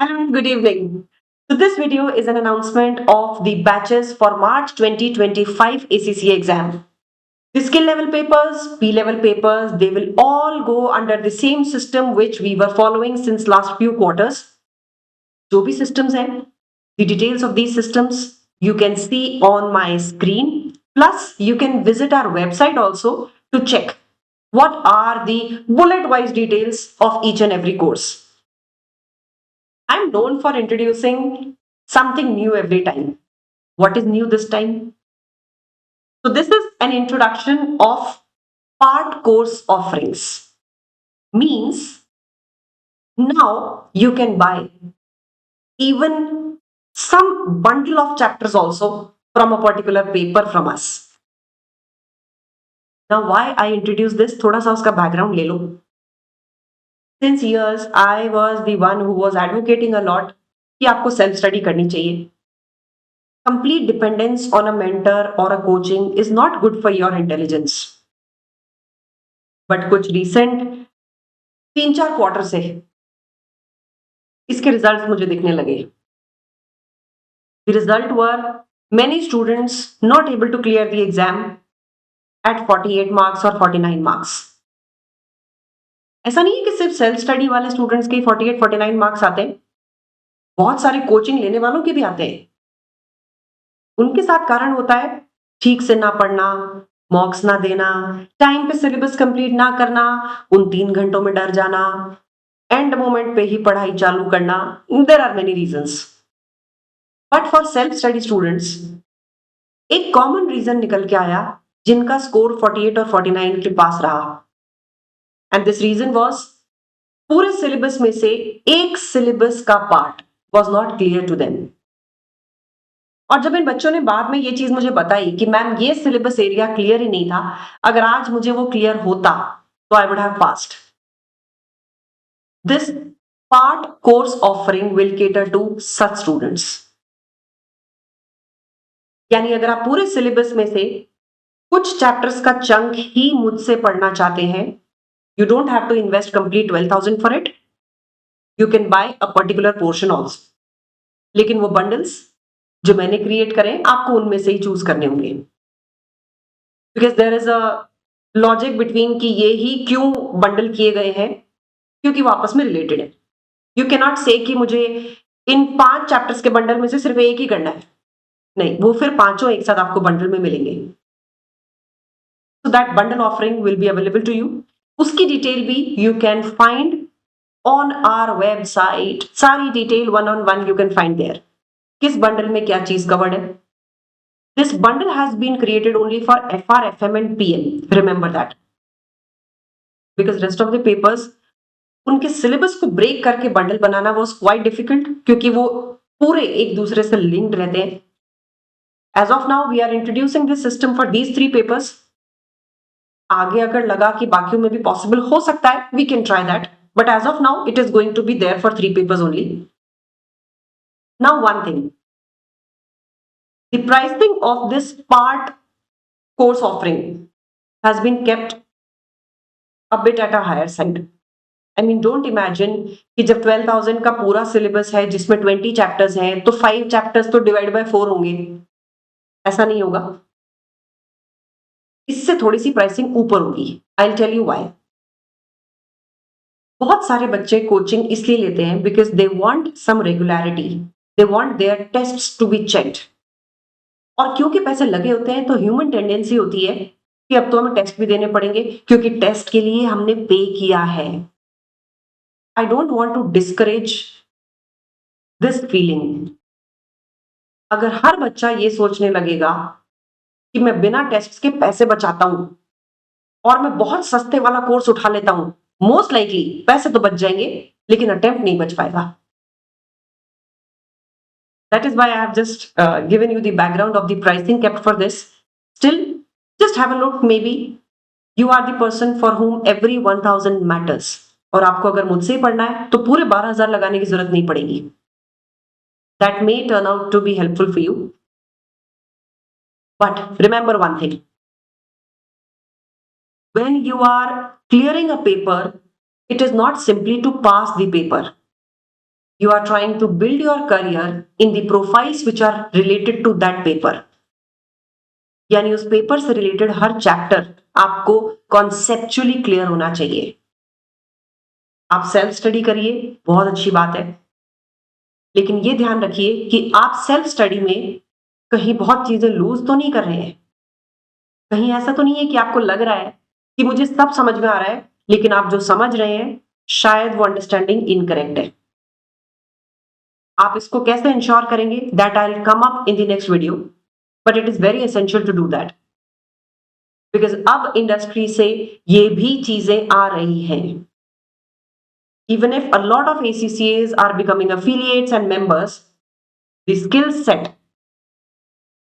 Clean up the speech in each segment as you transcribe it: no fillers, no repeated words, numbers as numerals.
Hello and good evening. So, this video is an announcement of the batches for March 2025 ACCA exam. The skill level papers, P level papers, they will all go under the same system which we were following since last few quarters. जो भी systems हैं, the details of these systems you can see on my screen. Plus, you can visit our website also to check what are the bullet wise details of each and every course. I'm known for introducing something new every time. What is new this time? So, this is an introduction of part course offerings. Means now you can buy even some bundle of chapters also from a particular paper from us. Now, why I introduce this? थोड़ा सा उसका background ले लो. Since years, I was the one who was advocating a lot कि आपको self study करनी चाहिए. Complete dependence on a mentor or a coaching is not good for your intelligence. But कुछ recent 3-4 quarter से इसके result मुझे दिखने लगे. The result were many students not able to clear the exam at 48 marks or 49 marks. ऐसा नहीं है कि सिर्फ सेल्फ स्टडी वाले स्टूडेंट्स के 48-49 मार्क्स आते हैं. बहुत सारे कोचिंग लेने वालों के भी आते हैं. उनके साथ कारण होता है ठीक से ना पढ़ना, मॉक्स ना देना, टाइम पे सिलेबस कंप्लीट ना करना, उन 3 घंटों में डर जाना, एंड मोमेंट पे ही पढ़ाई चालू करना. There are many reasons. But for self study students एक कॉमन रीजन निकल के आया जिनका स्कोर 48 और 49 के पास रहा. एंड दिस रीजन वॉज पूरे सिलेबस में से एक सिलेबस का part was not clear to them. और जब इन बच्चों ने बाद में ये चीज मुझे बताई कि मैम ये सिलेबस एरिया क्लियर ही नहीं था, अगर आज मुझे वो क्लियर होता तो I would have passed. This part course offering will cater to such students. यानी अगर आप पूरे सिलेबस में से कुछ चैप्टर्स का चंक ही मुझसे पढ़ना चाहते हैं, you don't have to invest complete 12,000 for it. You can buy a particular portion also. लेकिन वो बंडल्स जो मैंने क्रिएट करें आपको उनमें से ही चूज करने होंगे. Because there is a logic between कि ये ही क्यों बंडल किए गए हैं, क्योंकि वो आपस में रिलेटेड है. यू कैन नॉट से कि मुझे इन 5 चैप्टर्स के बंडल में से सिर्फ एक ही करना है. नहीं, वो फिर पांचों एक साथ आपको बंडल में मिलेंगे. So that bundle offering will be available to you. उसकी डिटेल भी you can find on our website. सारी detail one on one you can find there. किस बंडल में क्या चीज कवर्ड है. This bundle has been created only for FR, FM and PM. Remember that. Because rest of the papers उनके syllabus को break करके bundle banana was quite difficult क्योंकि वो पूरे एक दूसरे से लिंक्ड रहते हैं. As of now, we are introducing this system for these 3 papers. आगे अगर लगा कि बाकियों में भी पॉसिबल हो सकता है, we can try that. But as of now, it is going to be there for 3 papers only. Now, one thing. The pricing of this part course offering has been kept a bit at a higher side. I mean, don't imagine कि जब 12,000 का पूरा syllabus है जिसमें 20 chapters हैं तो 5 chapters तो divide by 4 होंगे. ऐसा नहीं होगा. इससे थोड़ी सी प्राइसिंग ऊपर होगी. I will tell you why. बहुत सारे बच्चे कोचिंग इसलिए लेते हैं because they want some regularity. They want their tests to be checked. और क्योंकि पैसे लगे होते हैं तो ह्यूमन टेंडेंसी होती है कि अब तो हमें टेस्ट भी देने पड़ेंगे क्योंकि टेस्ट के लिए हमने पे किया है. I don't want to discourage this feeling. अगर हर बच्चा ये सोचने लगेगा कि मैं बिना टेस्ट के पैसे बचाता हूं और मैं बहुत सस्ते वाला कोर्स उठा लेता हूं, मोस्ट लाइकली पैसे तो बच जाएंगे लेकिन अटेम्प्ट नहीं बच पाएगा. That is why I have just given you the background of the pricing kept for this. Still, just have a look. Maybe you are the person for whom every 1,000 matters. और आपको अगर मुझसे ही पढ़ना है तो पूरे 12,000 लगाने की जरूरत नहीं पड़ेगी. That may turn out to be helpful for you. But remember one thing. When you are clearing a paper, it is not simply to pass the paper. You are trying to build your career in the profiles which are related to that paper. यानी उस paper से related हर chapter आपको conceptually clear होना चाहिए. आप self study करिए, बहुत अच्छी बात है, लेकिन ये ध्यान रखिए कि आप सेल्फ स्टडी में कहीं बहुत चीजें लूज तो नहीं कर रहे हैं. कहीं ऐसा तो नहीं है कि आपको लग रहा है कि मुझे सब समझ में आ रहा है, लेकिन आप जो समझ रहे हैं शायद वो अंडरस्टैंडिंग इनकरेक्ट है. आप इसको कैसे इंश्योर करेंगे, that I will come up in the next video, but it is very essential to do that, because अब इंडस्ट्री से ये भी चीजें आ रही हैं. Even if a lot of ACCAs are becoming affiliates and members, the skill set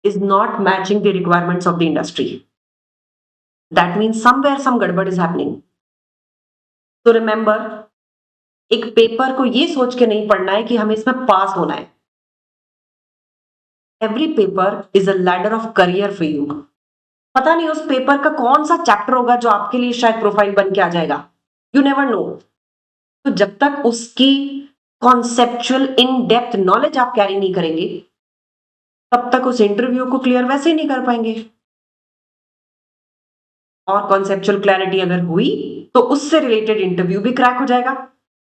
is not matching the requirements of the industry. That means somewhere some gadbad is happening. So remember, एक paper को ये सोच के नहीं पढ़ना है कि हमें इसमें पास होना है. Every paper is a ladder of career for you. पता नहीं उस पेपर का कौन सा चैप्टर होगा जो आपके लिए शायद प्रोफाइल बन के आ जाएगा. You never know. तो जब तक उसकी कॉन्सेप्चुअल इन डेप्थ नॉलेज आप कैरी नहीं करेंगे, तब तक उस इंटरव्यू को क्लियर वैसे ही नहीं कर पाएंगे. और कॉन्सेप्चुअल क्लैरिटी अगर हुई तो उससे रिलेटेड इंटरव्यू भी क्रैक हो जाएगा,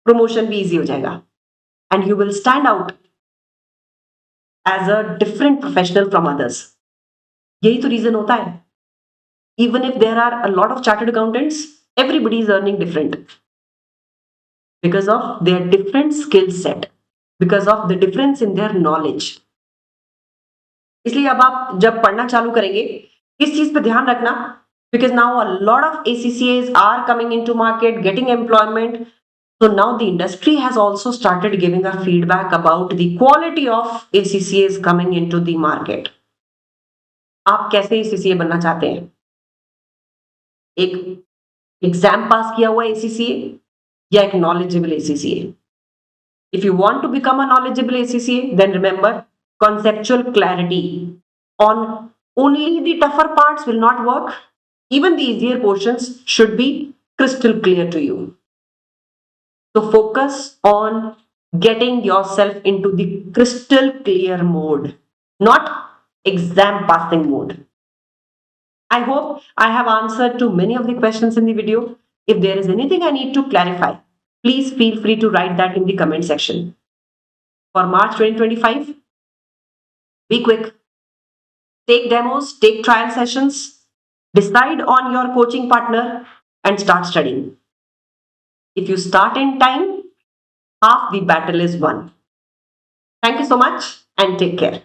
प्रमोशन भी इजी हो जाएगा, and you will stand out as a different professional from others. यही तो रीजन होता है. Even if there are a lot of chartered accountants, everybody is earning different because of their different skill set, because of the difference in their knowledge. इसलिए अब आप जब पढ़ना चालू करेंगे, इस चीज पे ध्यान रखना, because now a lot of ACCAs are coming into market, getting employment. So now the industry has also started giving a feedback about the quality of ACCAs coming into the market. आप कैसे ACCA बनना चाहते हैं? एक exam पास किया हुआ ACCA या एक knowledgeable ACCA? If you want to become a knowledgeable ACCA, then remember, conceptual clarity on only the tougher parts will not work. Even the easier portions should be crystal clear to you. So focus on getting yourself into the crystal clear mode, not exam passing mode. I hope I have answered to many of the questions in the video. If there is anything I need to clarify, please feel free to write that in the comment section. For March 2025, be quick. Take demos, take trial sessions, decide on your coaching partner, and start studying. If you start in time, half the battle is won. Thank you so much and take care.